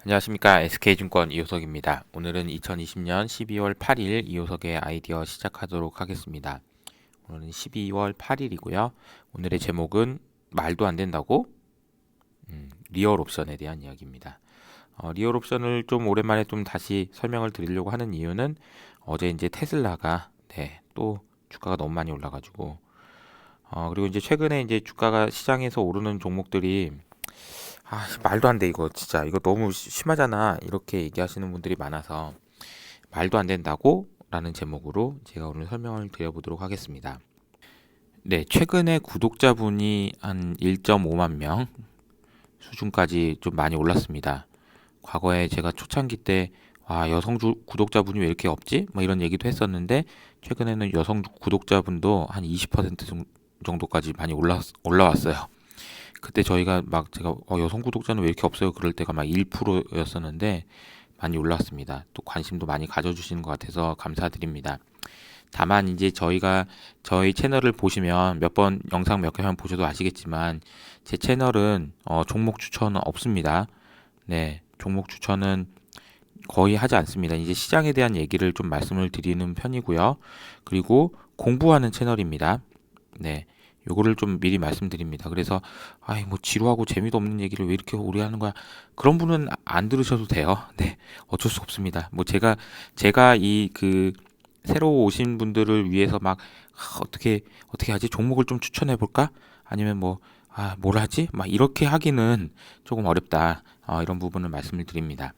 안녕하십니까. SK증권 이호석입니다. 오늘은 2020년 12월 8일 이호석의 아이디어 시작하도록 하겠습니다. 오늘은 12월 8일이고요. 오늘의 제목은 말도 안 된다고? 리얼 옵션에 대한 이야기입니다. 리얼 옵션을 좀 오랜만에 좀 다시 설명을 드리려고 하는 이유는 어제 이제 테슬라가 또 주가가 너무 많이 올라가지고 그리고 이제 최근에 이제 주가가 시장에서 오르는 종목들이 말도 안 돼, 이거 진짜. 이거 너무 심하잖아. 이렇게 얘기하시는 분들이 많아서 말도 안 된다고? 라는 제목으로 제가 오늘 설명을 드려보도록 하겠습니다. 네, 최근에 구독자분이 한 1.5만 명 수준까지 좀 많이 올랐습니다. 과거에 제가 초창기 때 여성 구독자분이 왜 이렇게 없지? 뭐 이런 얘기도 했었는데 최근에는 여성 구독자분도 한 20% 정도까지 많이 올라왔어요. 그때 저희가 막 제가 여성 구독자는 왜 이렇게 없어요? 그럴 때가 막 1%였었는데 많이 올랐습니다. 또 관심도 많이 가져주시는 것 같아서 감사드립니다. 다만 이제 저희 채널을 보시면 몇 번 영상 몇 개만 보셔도 아시겠지만 제 채널은 종목 추천은 없습니다. 네, 종목 추천은 거의 하지 않습니다. 이제 시장에 대한 얘기를 좀 말씀을 드리는 편이고요. 그리고 공부하는 채널입니다. 네. 요거를 좀 미리 말씀드립니다. 그래서 뭐 지루하고 재미도 없는 얘기를 왜 이렇게 오래 하는 거야? 그런 분은 안 들으셔도 돼요. 네. 어쩔 수 없습니다. 뭐 제가 이 새로 오신 분들을 위해서 막 어떻게 하지? 종목을 좀 추천해 볼까? 아니면 뭘 하지? 막 이렇게 하기는 조금 어렵다. 이런 부분을 말씀을 드립니다.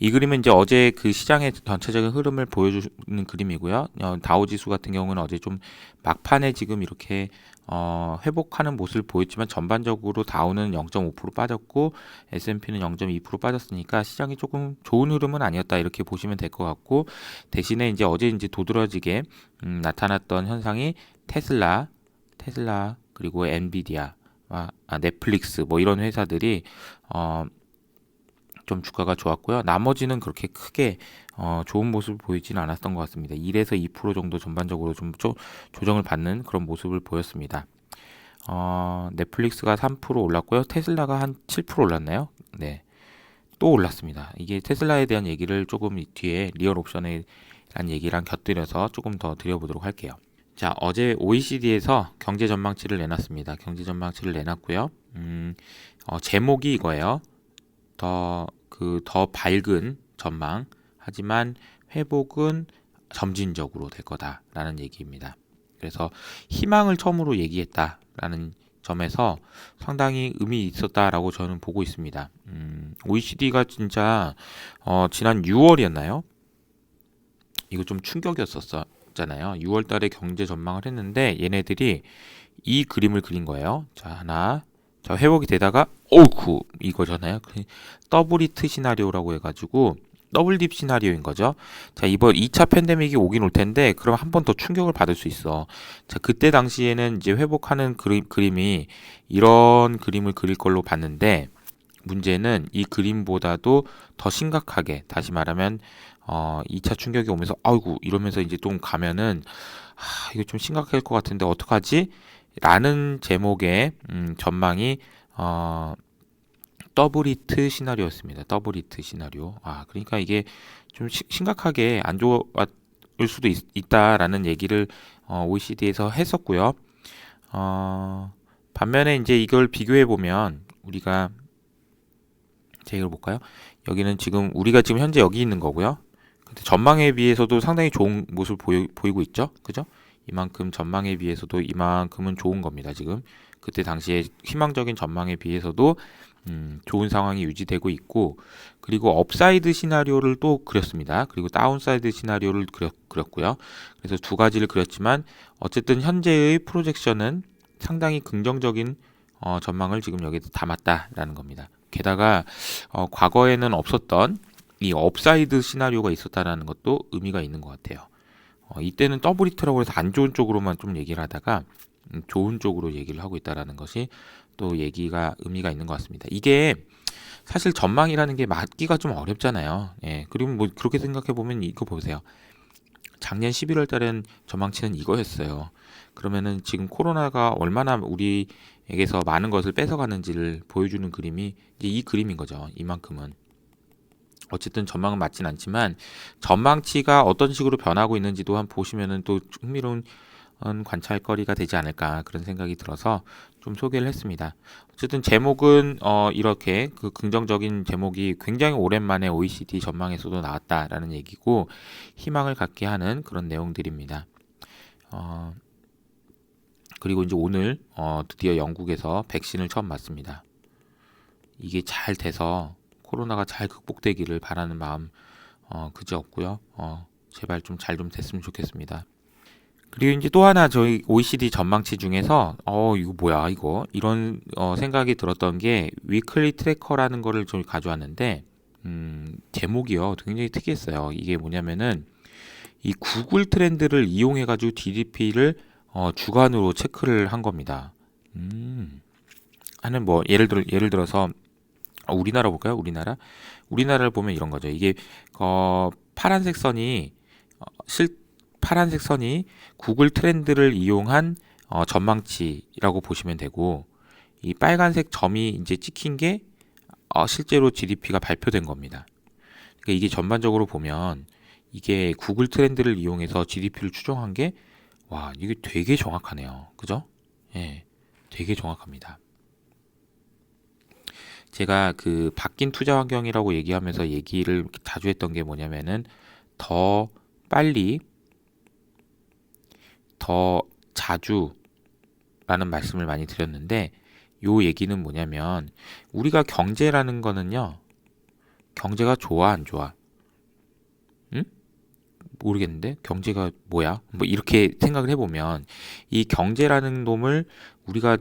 이 그림은 이제 어제 그 시장의 전체적인 흐름을 보여주는 그림이고요. 다우지수 같은 경우는 어제 좀 막판에 지금 이렇게 회복하는 모습을 보였지만 전반적으로 다우는 0.5% 빠졌고 S&P는 0.2% 빠졌으니까 시장이 조금 좋은 흐름은 아니었다 이렇게 보시면 될 것 같고 대신에 이제 어제 이제 도드라지게 나타났던 현상이 테슬라 그리고 엔비디아 넷플릭스 뭐 이런 회사들이 좀 주가가 좋았고요. 나머지는 그렇게 크게 좋은 모습을 보이지는 않았던 것 같습니다. 1에서 2% 정도 전반적으로 좀 조정을 받는 그런 모습을 보였습니다. 넷플릭스가 3% 올랐고요. 테슬라가 한 7% 올랐나요? 네. 또 올랐습니다. 이게 테슬라에 대한 얘기를 조금 뒤에 리얼 옵션에 대한 얘기랑 곁들여서 조금 더 드려보도록 할게요. 자, 어제 OECD에서 경제 전망치를 내놨습니다. 경제 전망치를 내놨고요. 제목이 이거예요. 더 밝은 전망. 하지만 회복은 점진적으로 될 거다라는 얘기입니다. 그래서 희망을 처음으로 얘기했다라는 점에서 상당히 의미 있었다라고 저는 보고 있습니다. OECD가 진짜 지난 6월이었나요? 이거 좀 충격이었었잖아요. 6월 달에 경제 전망을 했는데 얘네들이 이 그림을 그린 거예요. 자, 회복이 되다가 오쿠 이거잖아요. 더블 히트 시나리오라고 해가지고 더블 딥 시나리오인 거죠. 자, 이번 2차 팬데믹이 오긴 올 텐데 그럼 한 번 더 충격을 받을 수 있어. 자, 그때 당시에는 이제 회복하는 그림이 이런 그림을 그릴 걸로 봤는데 문제는 이 그림보다도 더 심각하게 다시 말하면 2차 충격이 오면서 아이고 이러면서 이제 좀 가면은 이거 좀 심각할 것 같은데 어떡하지? 라는 제목의 전망이 더블 히트 시나리오였습니다. 더블 히트 시나리오. 그러니까 이게 좀 심각하게 안 좋을 수도 있다라는 얘기를 OECD에서 했었고요. 반면에 이제 이걸 비교해 보면 우리가 이걸 볼까요? 여기는 지금 우리가 지금 현재 여기 있는 거고요. 근데 전망에 비해서도 상당히 좋은 모습을 보이고 있죠. 그죠? 이만큼 전망에 비해서도 이만큼은 좋은 겁니다. 지금 그때 당시에 희망적인 전망에 비해서도 좋은 상황이 유지되고 있고 그리고 업사이드 시나리오를 또 그렸습니다. 그리고 다운사이드 시나리오를 그렸고요. 그래서 두 가지를 그렸지만 어쨌든 현재의 프로젝션은 상당히 긍정적인 전망을 지금 여기에 담았다라는 겁니다. 게다가 과거에는 없었던 이 업사이드 시나리오가 있었다라는 것도 의미가 있는 것 같아요. 이때는 더블 히트라고 해서 안 좋은 쪽으로만 좀 얘기를 하다가 좋은 쪽으로 얘기를 하고 있다라는 것이 또 얘기가 의미가 있는 것 같습니다. 이게 사실 전망이라는 게 맞기가 좀 어렵잖아요. 예, 그리고 뭐 그렇게 생각해 보면 이거 보세요. 작년 11월 달엔 전망치는 이거였어요. 그러면은 지금 코로나가 얼마나 우리에게서 많은 것을 뺏어가는지를 보여주는 그림이 이제 이 그림인 거죠. 이만큼은. 어쨌든 전망은 맞진 않지만 전망치가 어떤 식으로 변하고 있는지도 한번 보시면은 또 흥미로운 관찰거리가 되지 않을까 그런 생각이 들어서 좀 소개를 했습니다. 어쨌든 제목은 이렇게 그 긍정적인 제목이 굉장히 오랜만에 OECD 전망에서도 나왔다라는 얘기고 희망을 갖게 하는 그런 내용들입니다. 어, 그리고 이제 오늘 드디어 영국에서 백신을 처음 맞습니다. 이게 잘 돼서 코로나가 잘 극복되기를 바라는 마음 그지 없고요. 제발 좀 잘 좀 됐으면 좋겠습니다. 그리고 이제 또 하나 저희 OECD 전망치 중에서 이거 뭐야 이거 이런 생각이 들었던 게 위클리 트래커라는 거를 좀 가져왔는데 제목이요 굉장히 특이했어요. 이게 뭐냐면은 이 구글 트렌드를 이용해 가지고 GDP를 주간으로 체크를 한 겁니다. 하는 뭐 예를 들어서 우리나라 볼까요? 우리나라를 보면 이런 거죠. 이게 파란색 선이 어, 실 파란색 선이 구글 트렌드를 이용한 전망치라고 보시면 되고 이 빨간색 점이 이제 찍힌 게 실제로 GDP가 발표된 겁니다. 그러니까 이게 전반적으로 보면 이게 구글 트렌드를 이용해서 GDP를 추정한 게 와, 이게 되게 정확하네요. 그죠? 예. 되게 정확합니다. 제가 그 바뀐 투자 환경이라고 얘기하면서 얘기를 자주 했던 게 뭐냐면은 더 빨리, 더 자주라는 말씀을 많이 드렸는데 요 얘기는 뭐냐면 우리가 경제라는 거는요. 경제가 좋아 안 좋아? 응? 모르겠는데 경제가 뭐야? 뭐 이렇게 생각을 해보면 이 경제라는 놈을 우리가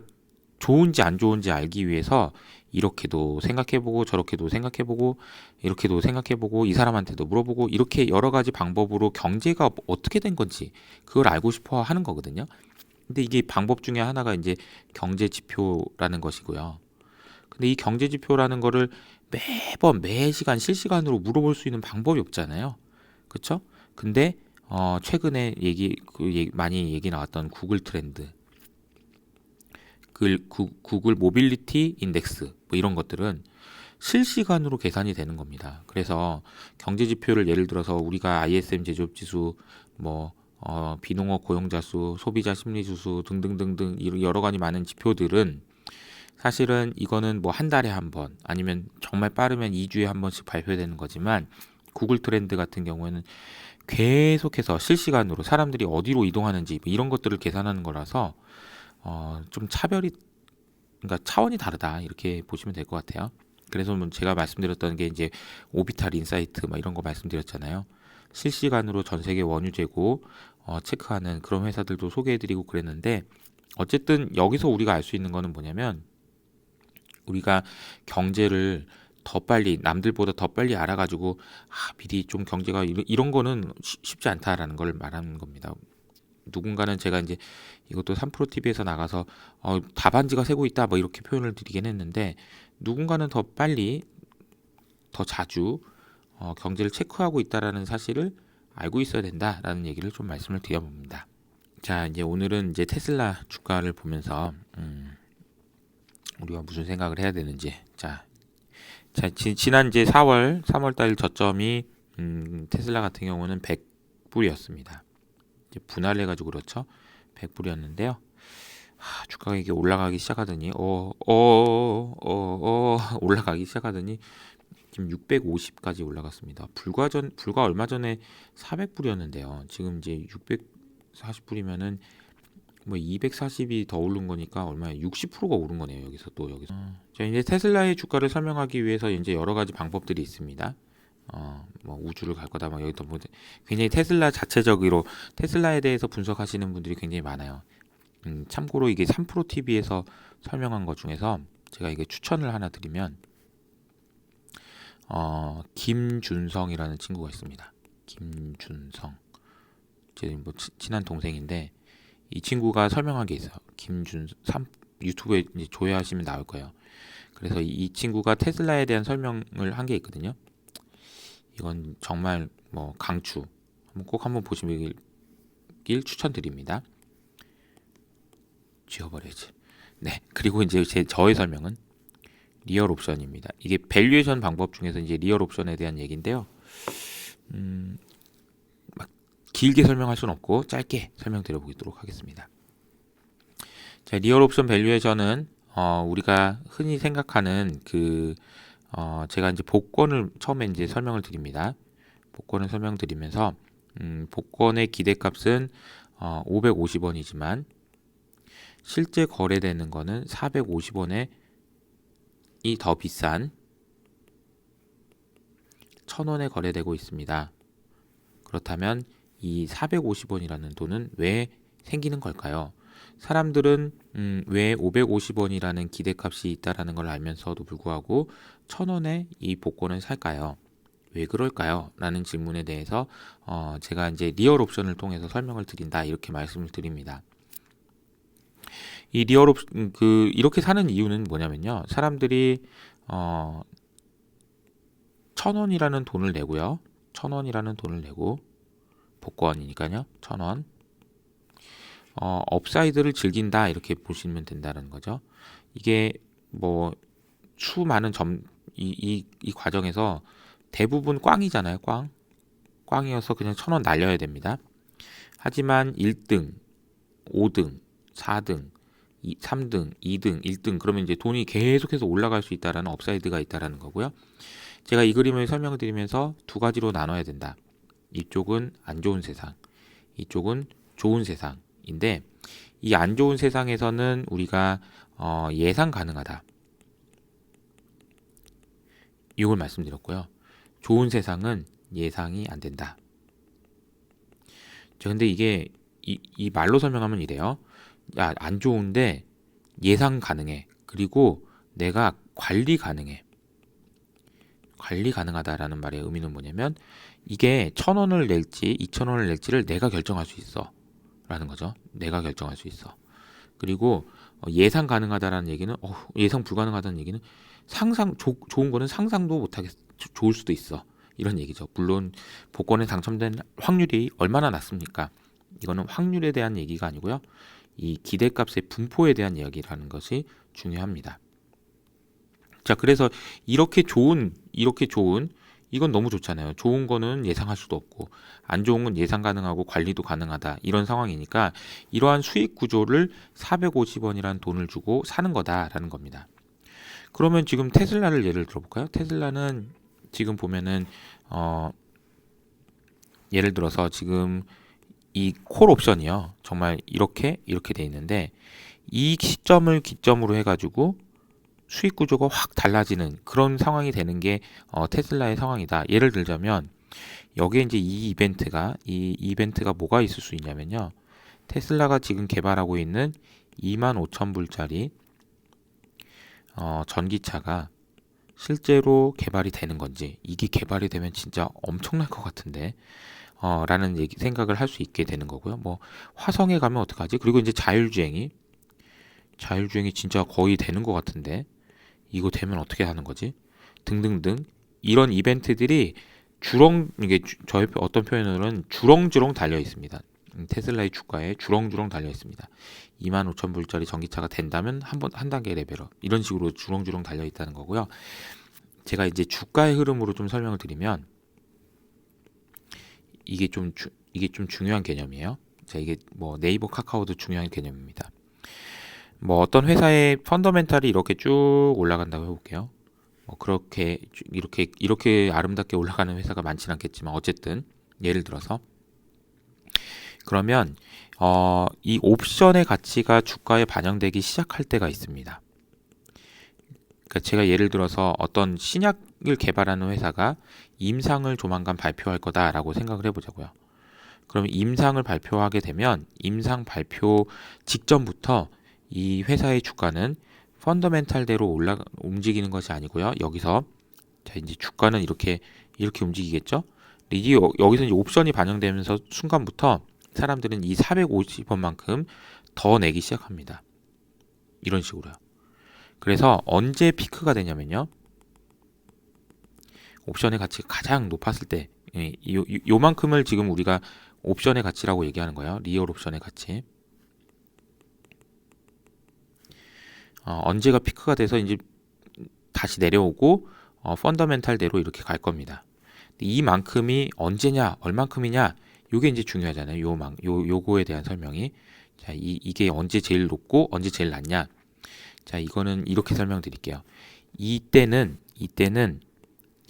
좋은지 안 좋은지 알기 위해서 이렇게도 생각해보고 저렇게도 생각해보고 이렇게도 생각해보고 이 사람한테도 물어보고 이렇게 여러 가지 방법으로 경제가 어떻게 된 건지 그걸 알고 싶어 하는 거거든요. 근데 이게 방법 중에 하나가 이제 경제 지표라는 것이고요. 근데 이 경제 지표라는 거를 매번 매 시간 실시간으로 물어볼 수 있는 방법이 없잖아요. 그렇죠? 근데 최근에 많이 얘기 나왔던 구글 트렌드 구글 모빌리티 인덱스 뭐 이런 것들은 실시간으로 계산이 되는 겁니다. 그래서 경제 지표를 예를 들어서 우리가 ISM 제조업 지수 뭐 비농업 고용자 수, 소비자 심리 지수 등등등등 이런 여러 가지 많은 지표들은 사실은 이거는 뭐 한 달에 한 번 아니면 정말 빠르면 2주에 한 번씩 발표되는 거지만 구글 트렌드 같은 경우에는 계속해서 실시간으로 사람들이 어디로 이동하는지 뭐 이런 것들을 계산하는 거라서 좀 그러니까 차원이 다르다 이렇게 보시면 될 것 같아요. 그래서 뭐 제가 말씀드렸던 게 이제 오비탈 인사이트 막 이런 거 말씀드렸잖아요. 실시간으로 전 세계 원유 재고 체크하는 그런 회사들도 소개해드리고 그랬는데 어쨌든 여기서 우리가 알 수 있는 거는 뭐냐면 우리가 경제를 더 빨리 남들보다 더 빨리 알아가지고 미리 좀 경제가 이런 거는 쉽지 않다라는 걸 말하는 겁니다. 누군가는 제가 이제 이것도 3프로 TV에서 나가서 답안지가 새고 있다 뭐 이렇게 표현을 드리긴 했는데 누군가는 더 빨리 더 자주 경제를 체크하고 있다라는 사실을 알고 있어야 된다라는 얘기를 좀 말씀을 드려봅니다. 자 이제 오늘은 이제 테슬라 주가를 보면서 우리가 무슨 생각을 해야 되는지 지난 이제 3월 달 저점이 테슬라 같은 경우는 100불이었습니다. 이제 분할해 가지고 그렇죠. 100불이었는데요. 주가가 이게 올라가기 시작하더니 올라가기 시작하더니 지금 650까지 올라갔습니다. 불과 얼마 전에 400불이었는데요. 지금 이제 640불이면은 뭐 240이 더 오른 거니까 얼마야? 60%가 오른 거네요. 여기서. 자, 이제 테슬라의 주가를 설명하기 위해서 이제 여러 가지 방법들이 있습니다. 뭐 우주를 갈 거다 막 여기다 뭐 굉장히 테슬라 자체적으로 테슬라에 대해서 분석하시는 분들이 굉장히 많아요. 참고로 이게 3프로 TV에서 설명한 것 중에서 제가 이게 추천을 하나 드리면 김준성이라는 친구가 있습니다. 김준성 제 뭐 친한 동생인데 이 친구가 설명한 게 있어요. 유튜브에 이제 조회하시면 나올 거예요. 그래서 이 친구가 테슬라에 대한 설명을 한 게 있거든요. 이건 정말 뭐 강추 꼭 한번 보시길 추천드립니다. 지워버려야지. 네, 그리고 이제 저의 설명은 리얼 옵션입니다. 이게 밸류에이션 방법 중에서 이제 리얼 옵션에 대한 얘기인데요. 막 길게 설명할 수는 없고 짧게 설명드려 보도록 하겠습니다. 자, 리얼 옵션 밸류에이션은 우리가 흔히 생각하는 제가 이제 복권을 처음에 이제 설명을 드립니다. 복권을 설명드리면서 복권의 기대값은 550원이지만 실제 거래되는 거는 450원에 이 더 비싼 1000원에 거래되고 있습니다. 그렇다면 이 450원이라는 돈은 왜 생기는 걸까요? 사람들은 왜 550원이라는 기대값이 있다라는 걸 알면서도 불구하고 1000원에 이 복권을 살까요? 왜 그럴까요? 라는 질문에 대해서 제가 이제 리얼 옵션을 통해서 설명을 드린다 이렇게 말씀을 드립니다. 이 리얼 옵션 이렇게 사는 이유는 뭐냐면요. 사람들이 1000원이라는 돈을 내고요. 1000원이라는 돈을 내고 복권이니까요. 1000원. 업사이드를 즐긴다 이렇게 보시면 된다는 거죠. 이게 뭐 수많은 이 과정에서 대부분 꽝이잖아요. 꽝이어서 그냥 1000원 날려야 됩니다. 하지만 1등, 5등, 4등, 3등, 2등, 1등 그러면 이제 돈이 계속해서 올라갈 수 있다라는 업사이드가 있다라는 거고요. 제가 이 그림을 설명을 드리면서 두 가지로 나눠야 된다. 이쪽은 안 좋은 세상, 이쪽은 좋은 세상인데 이 안 좋은 세상에서는 우리가 예상 가능하다. 이걸 말씀드렸고요. 좋은 세상은 예상이 안 된다. 근데 이게 이 말로 설명하면 이래요. 야, 안 좋은데 예상 가능해. 그리고 내가 관리 가능해. 관리 가능하다라는 말의 의미는 뭐냐면 이게 1000원을 낼지 2000원을 낼지를 내가 결정할 수 있어 라는 거죠. 내가 결정할 수 있어. 그리고 예상 가능하다라는 얘기는 예상 불가능하다는 얘기는 좋은 거는 상상도 못하겠 좋을 수도 있어 이런 얘기죠. 물론 복권에 당첨된 확률이 얼마나 낮습니까? 이거는 확률에 대한 얘기가 아니고요. 이 기대값의 분포에 대한 이야기라는 것이 중요합니다. 자, 그래서 이렇게 좋은 이건 너무 좋잖아요. 좋은 거는 예상할 수도 없고 안 좋은 건 예상 가능하고 관리도 가능하다. 이런 상황이니까 이러한 수익 구조를 450원이라는 돈을 주고 사는 거다라는 겁니다. 그러면 지금 테슬라를 예를 들어볼까요? 테슬라는 지금 보면은 예를 들어서 지금 이 콜 옵션이요. 정말 이렇게 돼 있는데 이 시점을 기점으로 해가지고 수익 구조가 확 달라지는 그런 상황이 되는 게 테슬라의 상황이다. 예를 들자면 여기에 이제 이 이벤트가 뭐가 있을 수 있냐면요. 테슬라가 지금 개발하고 있는 25,000불짜리 전기차가 실제로 개발이 되는 건지 이게 개발이 되면 진짜 엄청날 것 같은데 라는 생각을 할 수 있게 되는 거고요. 뭐 화성에 가면 어떡하지? 그리고 이제 자율주행이 진짜 거의 되는 것 같은데 이거 되면 어떻게 하는 거지? 등등등 이런 이벤트들이 이게 저희 어떤 표현으로는 주렁주렁 달려 있습니다. 테슬라의 주가에 주렁주렁 달려 있습니다. 25,000불짜리 전기차가 된다면 한 단계 레벨업 이런 식으로 주렁주렁 달려 있다는 거고요. 제가 이제 주가의 흐름으로 좀 설명을 드리면 이게 좀 중요한 개념이에요. 자, 이게 뭐 네이버 카카오도 중요한 개념입니다. 뭐 어떤 회사의 펀더멘탈이 이렇게 쭉 올라간다고 해볼게요. 그렇게 이렇게 아름답게 올라가는 회사가 많지는 않겠지만 어쨌든 예를 들어서 그러면 이 옵션의 가치가 주가에 반영되기 시작할 때가 있습니다. 그러니까 제가 예를 들어서 어떤 신약을 개발하는 회사가 임상을 조만간 발표할 거다라고 생각을 해보자고요. 그러면 임상을 발표하게 되면 임상 발표 직전부터 이 회사의 주가는 펀더멘탈대로 움직이는 것이 아니고요. 여기서 자 이제 주가는 이렇게 움직이겠죠. 여기서 이제 옵션이 반영되면서 순간부터 사람들은 이 450원만큼 더 내기 시작합니다. 이런 식으로요. 그래서 언제 피크가 되냐면요. 옵션의 가치가 가장 높았을 때 요만큼을 지금 우리가 옵션의 가치라고 얘기하는 거예요. 리얼 옵션의 가치. 450원만큼 더 내기 시작합니다. 이런 식으로요. 그래서 언제 피크가 되냐면요. 옵션의 가치가 가장 높았을 때 요만큼을 지금 우리가 옵션의 가치라고 얘기하는 거예요. 리얼 옵션의 가치. 450원만큼 더 내기 시작합니다. 이런 식으로요. 그래서 언제 피크가 되냐면요. 옵션의 가치가 가장 높았을 때 요만큼을 지금 우리가 옵션의 가치라고 얘기하는 거예요. 리얼 옵션의 가치. 언제가 피크가 돼서 이제 다시 내려오고 펀더멘탈대로 이렇게 갈 겁니다. 이만큼이 언제냐, 얼만큼이냐, 요게 이제 중요하잖아요. 요거에 대한 설명이. 자, 이게 언제 제일 높고 언제 제일 낮냐. 자, 이거는 이렇게 설명드릴게요. 이때는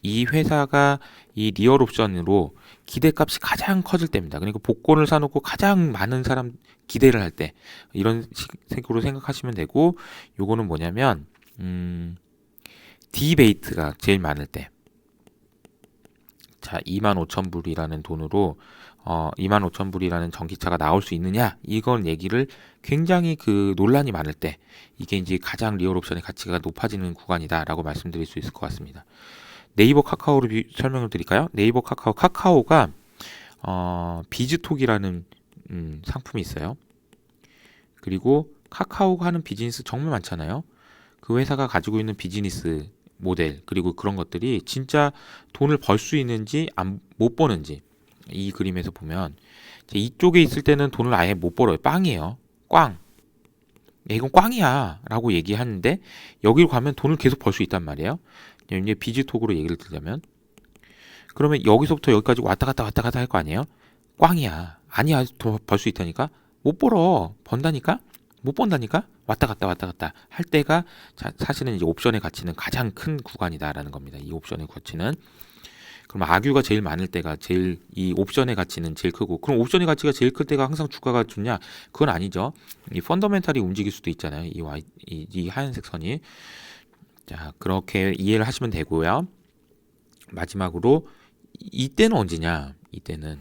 이 회사가 이 리얼 옵션으로 기대값이 가장 커질 때입니다. 그러니까 복권을 사놓고 가장 많은 사람 기대를 할 때, 이런 식으로 생각하시면 되고, 요거는 뭐냐면 디베이트가 제일 많을 때. 자, 25,000불이라는 돈으로 25,000불이라는 전기차가 나올 수 있느냐, 이건 얘기를 굉장히 그 논란이 많을 때, 이게 이제 가장 리얼 옵션의 가치가 높아지는 구간이다라고 말씀드릴 수 있을 것 같습니다. 네이버 카카오로 설명을 드릴까요? 네이버 카카오가 비즈톡이라는 상품이 있어요. 그리고 카카오가 하는 비즈니스 정말 많잖아요. 그 회사가 가지고 있는 비즈니스 모델, 그리고 그런 것들이 진짜 돈을 벌 수 있는지 못 버는지, 이 그림에서 보면 이쪽에 있을 때는 돈을 아예 못 벌어요. 빵이에요. 꽝. 이건 꽝이야 라고 얘기하는데, 여기로 가면 돈을 계속 벌 수 있단 말이에요. 이제 비즈톡으로 얘기를 들자면, 그러면 여기서부터 여기까지 왔다 갔다 할 거 아니에요? 꽝이야. 아니야. 더 벌 수 있다니까? 못 벌어. 번다니까? 못 번다니까? 왔다 갔다 할 때가, 사실은 이제 옵션의 가치는 가장 큰 구간이다라는 겁니다. 이 옵션의 가치는. 그럼 악유가 제일 많을 때가 이 옵션의 가치는 제일 크고, 그럼 옵션의 가치가 제일 클 때가 항상 주가가 좋냐? 그건 아니죠. 이 펀더멘탈이 움직일 수도 있잖아요. 이 하얀색 선이. 자, 그렇게 이해를 하시면 되고요. 마지막으로, 이때는 언제냐? 이때는,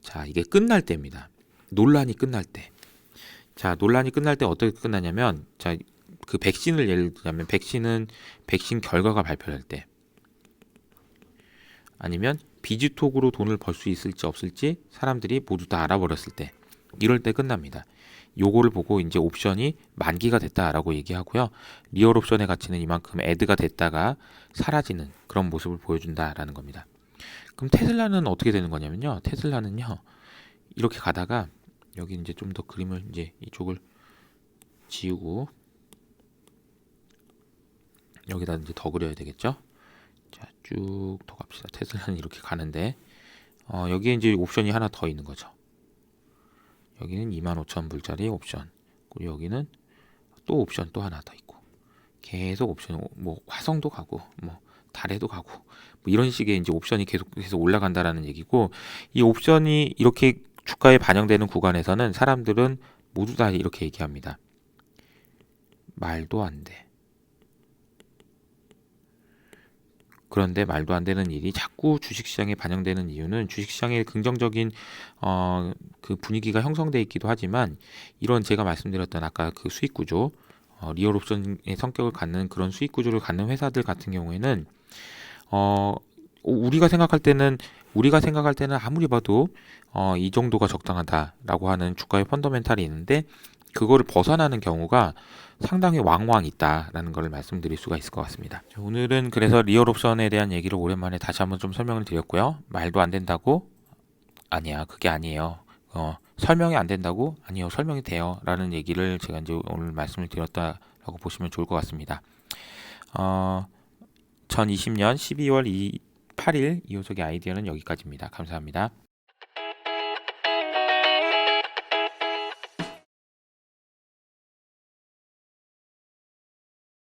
자, 이게 끝날 때입니다. 논란이 끝날 때. 자, 논란이 끝날 때 어떻게 끝나냐면, 자, 그 백신을 예를 들자면, 백신 결과가 발표될 때, 아니면 비즈톡으로 돈을 벌 수 있을지 없을지 사람들이 모두 다 알아버렸을 때, 이럴 때 끝납니다. 요거를 보고 이제 옵션이 만기가 됐다라고 얘기하고요. 리얼 옵션의 가치는 이만큼 애드가 됐다가 사라지는 그런 모습을 보여준다라는 겁니다. 그럼 테슬라는 어떻게 되는 거냐면요. 테슬라는요, 이렇게 가다가 여기 이제 좀 더 그림을 이제 이쪽을 지우고 여기다 이제 더 그려야 되겠죠. 자, 쭉 더 갑시다. 테슬라는 이렇게 가는데 여기에 이제 옵션이 하나 더 있는 거죠. 여기는 25,000불짜리 옵션, 그리고 여기는 또 옵션 또 하나 더 있고, 계속 옵션, 뭐 화성도 가고 뭐 달에도 가고 뭐 이런 식의 이제 옵션이 계속 올라간다라는 얘기고, 이 옵션이 이렇게 주가에 반영되는 구간에서는 사람들은 모두 다 이렇게 얘기합니다. 말도 안 돼. 그런데 말도 안 되는 일이 자꾸 주식시장에 반영되는 이유는, 주식시장의 긍정적인 그 분위기가 형성돼 있기도 하지만, 이런 제가 말씀드렸던 아까 그 수익 구조, 리얼 옵션의 성격을 갖는 그런 수익 구조를 갖는 회사들 같은 경우에는 우리가 생각할 때는 아무리 봐도 이 정도가 적당하다라고 하는 주가의 펀더멘탈이 있는데, 그거를 벗어나는 경우가 상당히 왕왕 있다라는 걸 말씀드릴 수가 있을 것 같습니다. 오늘은 그래서 리얼 옵션에 대한 얘기를 오랜만에 다시 한번 좀 설명을 드렸고요. 말도 안 된다고? 아니야, 그게 아니에요. 설명이 안 된다고? 아니요, 설명이 돼요 라는 얘기를 제가 이제 오늘 말씀을 드렸다라고 보시면 좋을 것 같습니다. 2020년 12월 8일 이호석의 아이디어는 여기까지입니다. 감사합니다.